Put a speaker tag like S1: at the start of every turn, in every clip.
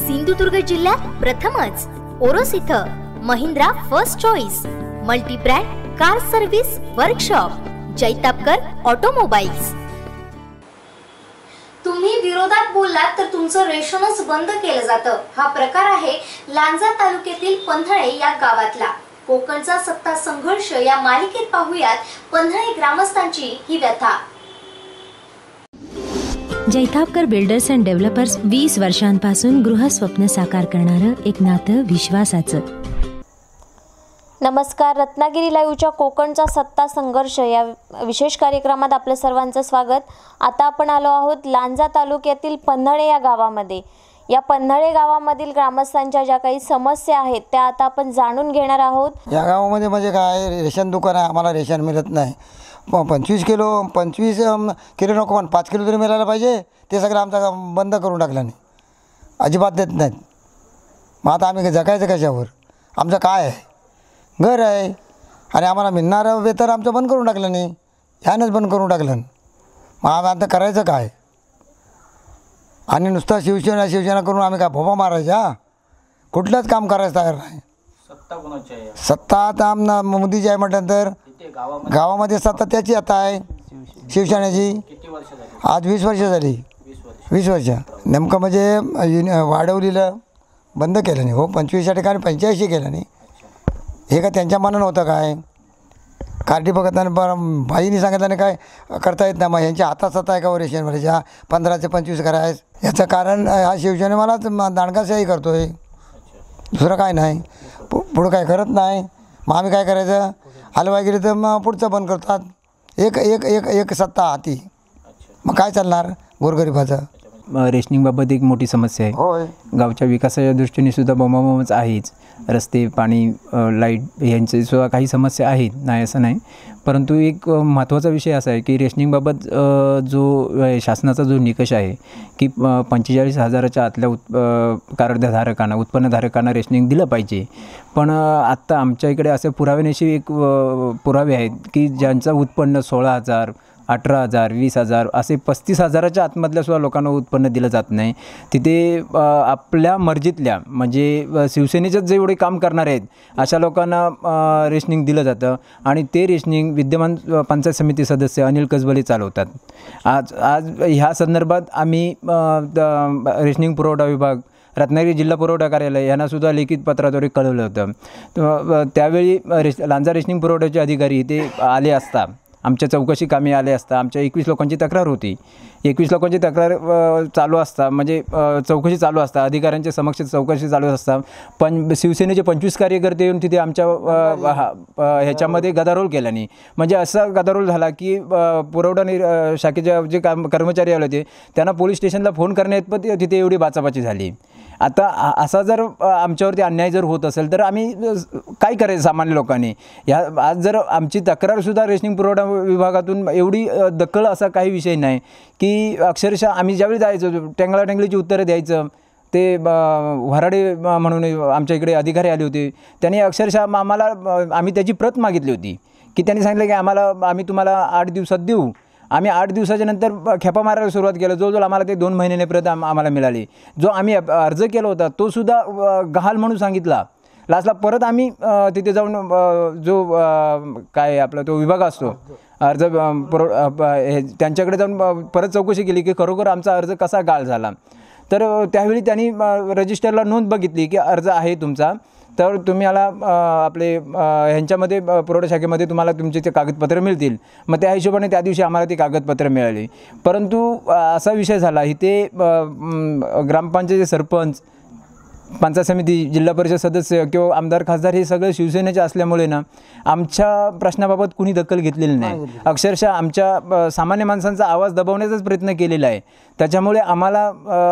S1: सिंधुदुर्ग जिल्ह्यात प्रथमच ओरोस इथं Mahindra first choice multi brand car service workshop Jaitapkar automobiles.
S2: तुम्ही विरोधात बोललात तर तुमचं रेशनच बंद केलं जातं। हा प्रकार आहे लांजा तालुक्यातील पंधळे या गावातला। कोकणचा सत्ता संघर्ष या मालिकेत पाहूयात पंधळे ग्रामस्थांची ही व्यथा।
S3: जैतापकर बिल्डर्स अँड डेव्हलपर्स 20 वर्षांपासून गृहस्वप्न साकार करणारं एक नातं विश्वासाचं।
S2: नमस्कार, रत्नागिरी लाईव्हच्या कोकणचा सत्ता संघर्ष या विशेष कार्यक्रमात आपलं सर्वांचं स्वागत। आता आपण आलो आहोत लांजा तालुक्यातील पंधळे या गावामध्ये। या पंधळे गावामधील ग्रामस्थांच्या ज्या काही समस्या आहेत त्या आता आपण जाणून घेणार आहोत।
S4: या गावामध्ये म्हणजे काय, रेशन दुकान आहे, आम्हाला रेशन मिळत नाही। 25 किलो नको पण 5 किलो तरी मिळायला पाहिजे, ते सगळं आमचा बंद करून टाकलं नाही, अजिबात देत नाहीत। मग आता आम्ही जगायचं कशावर? आमचं काय आहे, घर आहे आणि आम्हाला मिळणारं वेतन आमचं बंद करून टाकलं नाही, ह्यानंच बंद करून टाकलं। मग आम्ही आता करायचं काय? आणि नुसतं शिवसेना करून आम्ही काय भोपा मारायचा? कुठलंच काम करायचं तयार नाही।
S5: सत्ता कोणाची आहे?
S4: सत्ता आता मोदीची आहे म्हटलं तर गावामध्ये सत्ता त्याची आता आहे, शिवसेनेची।
S5: किती वर्ष झाली?
S4: आज 20 वर्ष झाली। 20 वर्ष नेमकं म्हणजे वाढवलेलं बंद केलं नाही हो, 25 ठिकाणी 85 केलं नाही। हे का त्यांच्या मनानं होतं काय? कार्डी बघत नाही, बाईने सांगितलं नाही काय करता येत नाही। मग यांच्या हातात सत्ता आहे का रेशनवरच्या 15 ते 25 करायचं? याचं कारण हा शिवसेने मलाच दांडगाशाही करतो आहे, दुसरं काय नाही। पुढं काय करत नाही। मग आम्ही काय करायचं? हलवाई गेली तर मग पुढचं बंद करतात। एक एक एक एक सत्ता हाती, मग काय चालणार गोरगरिबाचं?
S5: रेशनिंगबाबत एक मोठी समस्या आहे।
S4: होय,
S5: गावच्या विकासाच्या दृष्टीने सुद्धा बोंबाबोंबच आहेच। रस्ते, पाणी, लाईट यांचे सुद्धा काही समस्या आहेत, नाही असं नाही। परंतु एक महत्त्वाचा विषय असा आहे की रेशनिंगबाबत जो शासनाचा जो निकष आहे की 45,000च्या आतल्या कार्डधारकांना, उत्पन्नधारकांना रेशनिंग दिलं पाहिजे। पण आत्ता आमच्या इकडे असे पुराव्यानिशी एक पुरावे आहेत की ज्यांचं उत्पन्न 16,000, 18,000, 20,000 असे 35,000च्या आतमधल्या सुद्धा लोकांना उत्पन्न दिलं जात नाही। तिथे आपल्या मर्जीतल्या म्हणजे शिवसेनेचंच जेवढे काम करणारे आहेत अशा लोकांना रेशनिंग दिलं जातं आणि ते रेशनिंग विद्यमान पंचायत समिती सदस्य अनिल कसबले चालवतात। आज ह्या संदर्भात आम्ही रेशनिंग पुरवठा विभाग, रत्नागिरी जिल्हा पुरवठा कार्यालय यांनासुद्धा लिखित पत्राद्वारे कळवलं होतं। त्यावेळी लांजा रेशनिंग पुरवठ्याचे अधिकारी ते आले असता, आमच्या चौकशी कामी आले असता, आमच्या 21 लोकांची तक्रार होती। 21 लोकांची तक्रार चालू असता म्हणजे चौकशी चालू असता, अधिकाऱ्यांच्या समक्ष चौकशी चालू असता, पण शिवसेनेचे 25 कार्यकर्ते येऊन तिथे आमच्या ह्याच्यामध्ये गदारोळ केला नाही। म्हणजे असा गदारोळ झाला की पुरवठा शाखेचे जे कर्मचारी आले होते त्यांना पोलीस स्टेशनला फोन करण्यात पण तिथे एवढी बाचाबाची झाली। आता असा जर आमच्यावरती अन्याय जर होत असेल तर आम्ही काय करायचं सामान्य लोकांनी? आज जर आमची तक्रारसुद्धा रेशनिंग पुरवठा विभागातून एवढी दखल असा काही विषय नाही की अक्षरशः आम्ही ज्यावेळी जायचो टेंगलाटेंगलीची उत्तरं द्यायचं, ते वराडे म्हणून आमच्या इकडे अधिकारी आले होते, त्यांनी अक्षरशः आम्हाला आम्ही त्याची प्रत मागितली होती की त्यांनी सांगितलं की आम्ही तुम्हाला 8 दिवसात देऊ। आम्ही 8 दिवसाच्या नंतर खेपा मारायला सुरुवात केलं, जवळजवळ आम्हाला ते 2 महिन्याने प्रत आम्हाला मिळाली। जो आम्ही अर्ज केला होता तो सुद्धा गहाल म्हणून सांगितला। लास्टला परत आम्ही तिथे जाऊन जो काय आपला तो विभाग असतो अर्ज त्यांच्याकडे जाऊन परत चौकशी केली की खरोखर आमचा अर्ज कसा गाळ झाला। तर त्यावेळी त्यांनी रजिस्टरला नोंद बघितली की अर्ज आहे तुमचा, तर तुम्ही आपले ह्यांच्यामध्ये पुरवठा शाखेमध्ये तुम्हाला तुमचे ते कागदपत्र मिळतील। मग त्या हिशोबाने त्या दिवशी आम्हाला ती कागदपत्र मिळाली। परंतु असा विषय झाला इथे ग्रामपंचायतीचे सरपंच, पंचायत समिती, जिल्हा परिषद सदस्य किंवा आमदार खासदार हे सगळे शिवसेनेचे असल्यामुळे ना आमच्या प्रश्नाबाबत कुणी दखल घेतलेली नाही। अक्षरशः आमच्या सामान्य माणसांचा आवाज दबवण्याचाच प्रयत्न केलेला आहे। त्याच्यामुळे आम्हाला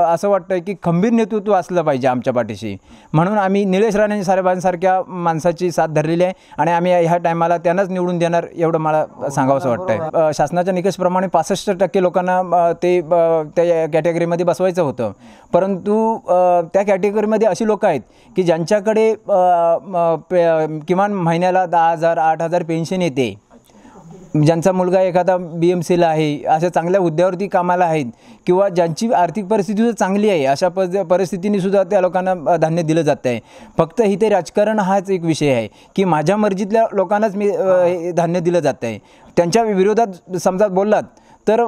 S5: असं वाटतं की खंबीर नेतृत्व असलं पाहिजे आमच्या पाठीशी, म्हणून आम्ही निलेश राणे साहेबांसारख्या माणसाची साथ धरलेली आहे आणि आम्ही ह्या टायमाला त्यांनाच निवडून देणार एवढं मला सांगावंसं वाटतंय। शासनाच्या निकषप्रमाणे 65% लोकांना ते त्या कॅटेगरीमध्ये बसवायचं होतं, परंतु त्या कॅटेगरीमध्ये अशी लोक आहेत की ज्यांच्याकडे किमान महिन्याला 10,000 8,000 पेन्शन येते ज्यांचा मुलगा एखादा BMCला आहे, अशा चांगल्या हुद्द्यावरती कामाला आहेत किंवा ज्यांची आर्थिक परिस्थिती सुद्धा चांगली आहे, अशा परिस्थितीने सुद्धा त्या लोकांना धान्य दिलं जात आहे. फक्त इथे राजकारण हाच एक विषय आहे की माझ्या मर्जीतल्या लोकांनाच मी धान्य दिलं जात आहे. त्यांच्या विरोधात समजा बोललात तर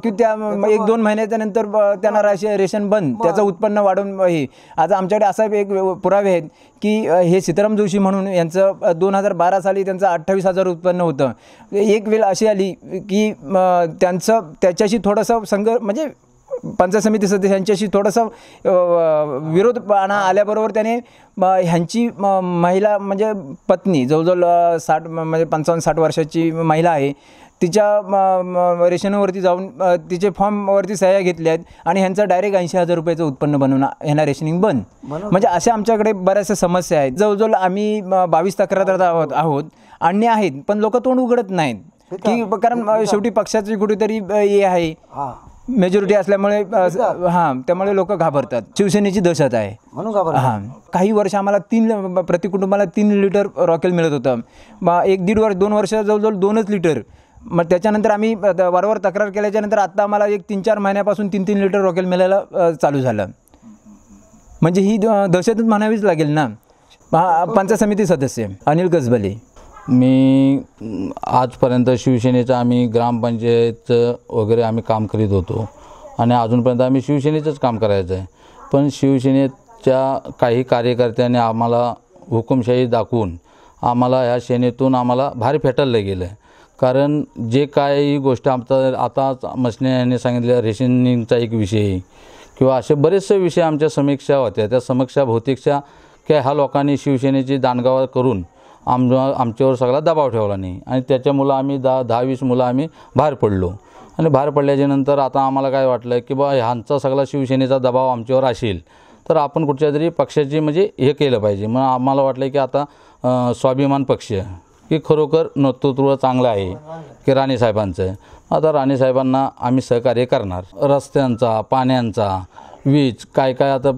S5: की त्या 1-2 महिन्याच्या नंतर त्यांना रेशन बंद, त्याचं उत्पन्न वाढून हे. आता आमच्याकडे असा एक पुरावे आहेत की हे सीताराम जोशी म्हणून यांचं 2012 साली त्यांचं 28,000 उत्पन्न होतं. एक वेळ अशी आली की त्याच्याशी थोडंसं म्हणजे पंचायत समिती सदस्यांच्याशी थोडंसं विरोधपणा आल्याबरोबर त्याने ह्यांची महिला म्हणजे पत्नी जवळजवळ 55-60 वर्षाची महिला आहे, तिच्या रेशनवरती जाऊन तिचे फॉर्मवरती सह्या घेतल्या आहेत आणि ह्यांचं डायरेक्ट 80,000 रुपयाचं उत्पन्न बनवून ह्यांना रेशनिंग बंद. म्हणजे अशा आमच्याकडे बऱ्याचशा समस्या आहेत. जवळजवळ आम्ही 22 तक्रारदार आहोत, अन्य आहेत, पण लोक तोंड उघडत नाहीत की कारण शेवटी पक्षाची कुठेतरी हे आहे, मेजॉरिटी असल्यामुळे त्यामुळे लोक घाबरतात. शिवसेनेची दहशत आहे म्हणून काही वर्ष आम्हाला प्रति कुटुंबाला 3 लिटर रॉकेल मिळत होतं. 1-1.5 वर्ष 2 वर्ष जवळजवळ 2च लिटर. मग त्याच्यानंतर आम्ही वारंवार तक्रार केल्याच्यानंतर आत्ता आम्हाला 3-4 महिन्यापासून 3-3 लिटर रॉकेल मिळायला चालू झालं. म्हणजे ही दहशतच म्हणावीच लागेल ना. पंचायत समिती सदस्य अनिल कसबले.
S6: मी आजपर्यंत शिवसेनेचं आम्ही ग्रामपंचायत वगैरे आम्ही काम करीत होतो आणि अजूनपर्यंत आम्ही शिवसेनेचंच काम करायचं आहे. पण शिवसेनेच्या काही कार्यकर्त्यांनी आम्हाला हुकुमशाही दाखवून आम्हाला ह्या सेनेतून आम्हाला बाहेर फेटाळलं गेलं. कारण जे काही गोष्ट आता मसने यांनी सांगितलं, रेशनिंगचा एक विषय किंवा असे बरेचसे विषय आमच्या समीक्षा होत्या. त्या समीक्षा भौतिकच्या की ह्या लोकांनी शिवसेनेची दांडगाव करून आमच्यावर सगळा दबाव ठेवला नाही आणि त्याच्यामुळं आम्ही 10-20 मुलं आम्ही बाहेर पडलो. आणि बाहेर पडल्याच्या नंतर आता आम्हाला काय वाटलं की बा ह्यांचा सगळा शिवसेनेचा दबाव आमच्यावर असेल तर आपण कुठच्या तरी पक्षाची म्हणजे हे केलं पाहिजे. मग आम्हाला वाटलं की आता स्वाभिमान पक्ष की खरोखर नेतृत्व चांगलं आहे की राणेसाहेबांचं. आता राणेसाहेबांना आम्ही सहकार्य करणार. रस्त्यांचा, पाण्यांचा, वीज काय आता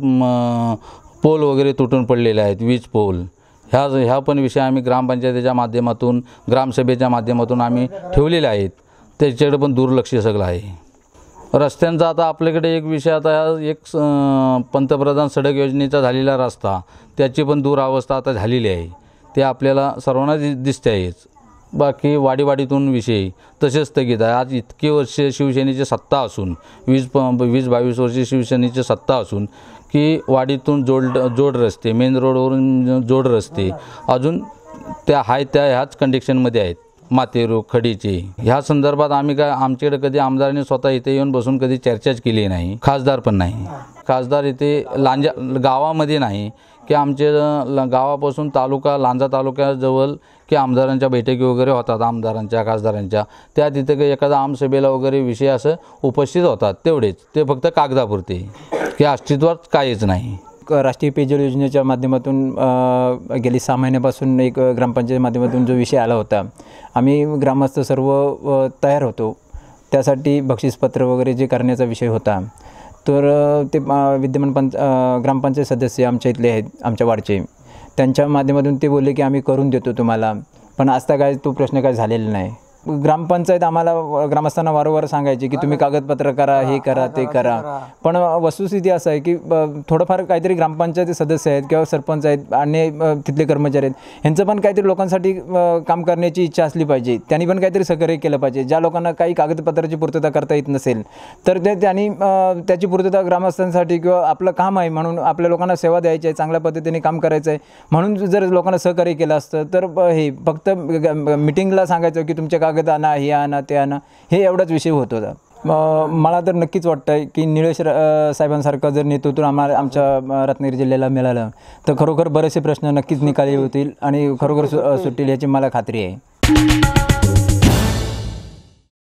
S6: पोल वगैरे तुटून पडलेले आहेत, वीज पोल, ह्या पण विषय आम्ही ग्रामपंचायतीच्या माध्यमातून, ग्रामसभेच्या माध्यमातून आम्ही ठेवलेले आहेत. त्याच्याकडे पण दुर्लक्ष सगळं आहे. रस्त्यांचा आता आपल्याकडे एक विषय, आता एक पंतप्रधान सडक योजनेचा झालेला रस्ता, त्याची पण दुरावस्था आता झालेली आहे. ते आपल्याला सर्वांना दिसते आहेच. बाकी वाडीतून विषय तसेच स्थगित आहे. आज इतके वर्ष शिवसेनेची सत्ता असून 20-22 वर्षे शिवसेनेची सत्ता असून की वाडीतून जोड रस्ते, मेन रोडवरून जोड रस्ते अजून त्या ह्याच कंडिशनमध्ये आहेत. मातेरू खडीचे ह्या संदर्भात आम्ही काय आमच्याकडे कधी आमदारांनी स्वतः इथे येऊन बसून कधी चर्चाच केली नाही. खासदार पण नाही. खासदार इथे लांजा गावामध्ये नाही की आमच्या गावापासून लांजा तालुक्याजवळ की आमदारांच्या बैठकी वगैरे होतात, आमदारांच्या खासदारांच्या, त्या तिथे एखादा आमसभेला वगैरे विषय असं उपस्थित होतात तेवढेच. ते फक्त कागदापुरते की अस्तित्वात काहीच नाही.
S5: राष्ट्रीय पेयजल योजनेच्या माध्यमातून गेली 6 महिन्यापासून एक ग्रामपंचायत माध्यमातून जो विषय आला होता, आम्ही ग्रामस्थ सर्व तयार होतो. त्यासाठी बक्षीसपत्र वगैरे जे करण्याचा विषय होता, तर ते विद्यमान ग्रामपंचायत सदस्य आमच्या इथले आहेत, आमच्या वार्डचे, त्यांच्या माध्यमातून ते बोलले की आम्ही करून देतो तुम्हाला. पण आजता काय तो प्रश्न काय झालेला नाही. ग्रामपंचायत आम्हाला ग्रामस्थांना वारंवार सांगायचे की तुम्ही कागदपत्र करा, हे करा, ते करा. पण वस्तुस्थिती असं आहे की थोडंफार काहीतरी ग्रामपंचायत सदस्य आहेत किंवा सरपंच आहेत आणि तिथले कर्मचारी आहेत, ह्यांचं पण काहीतरी लोकांसाठी काम करण्याची इच्छा असली पाहिजे. त्यांनी पण काहीतरी सहकार्य केलं पाहिजे. ज्या लोकांना काही कागदपत्राची पूर्तता करता येत नसेल तर त्यांनी त्याची पूर्तता ग्रामस्थांसाठी किंवा आपलं काम आहे म्हणून आपल्या लोकांना सेवा द्यायची आहे, चांगल्या पद्धतीने काम करायचं आहे म्हणून जर लोकांना सहकार्य केलं असतं तर हे फक्त मिटिंगला सांगायचं की तुमच्या कागद आणा, हे आणा, ते आणा, हे एवढाच विषय होत होता. मला तर नक्कीच वाटतं आहे की निळेश साहेबांसारखं जर नेतृत्व आमच्या रत्नागिरी जिल्ह्याला मिळालं तर खरोखर बरेचसे प्रश्न नक्कीच निकाली होतील आणि खरोखर सुटतील याची मला खात्री आहे.